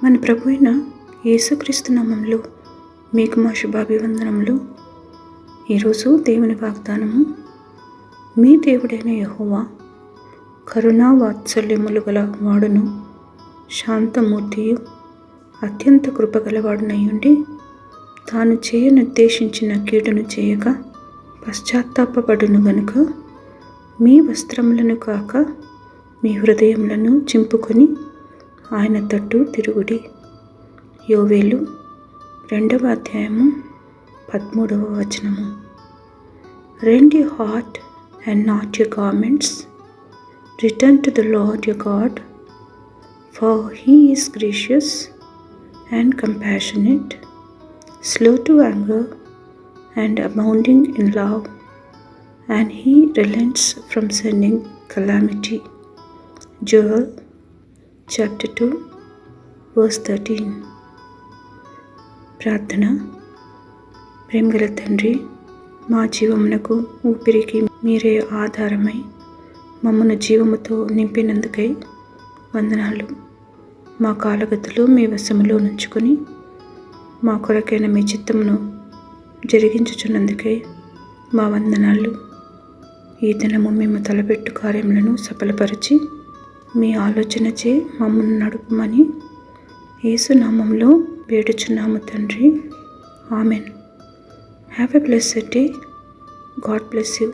మన ప్రభు అయిన యేసుక్రీస్తు నామములో మీకు మా శుభాభివందనములు. ఈరోజు దేవుని వాగ్దానము, మీ దేవుడైన యెహోవా కరుణా వాత్సల్యములు గల వాడును, శాంతమూర్తియు అత్యంత కృపగలవాడునయ్యుండి, తాను చేయనుద్దేశించిన కీడును చేయక పశ్చాత్తాపపడును గనుక, మీ వస్త్రములను కాక మీ హృదయములను చింపుకొని ఆయన తట్టు తిరుగుడి. యోవేలు 2వ అధ్యాయము 13వ వచనము. Rend your heart and not your garments. Return to the Lord your God, for he is gracious and compassionate, slow to anger and abounding in love, and he relents from sending calamity. Joel chapter 2 verse 13. ప్రార్థన. ప్రేమగల తండ్రి, మా జీవమునకు ఊపిరికి మీరే ఆధారమై మమ్మను జీవముతో నింపినందుకై వందనాలు. మా కాలగతులు మీ వశములో నుంచుకొని మా కొరకైన మీ చిత్తమును జరిగించుచున్నందుకై మా వందనాలు. ఈ దినము మేము తలపెట్టు కార్యములను సఫలపరిచి మీ ఆలోచనచే మమ్మల్ని నడుపుమని యేసు నామములో వేడుచున్నాము తండ్రి. Amen. Have a blessed day. God bless you.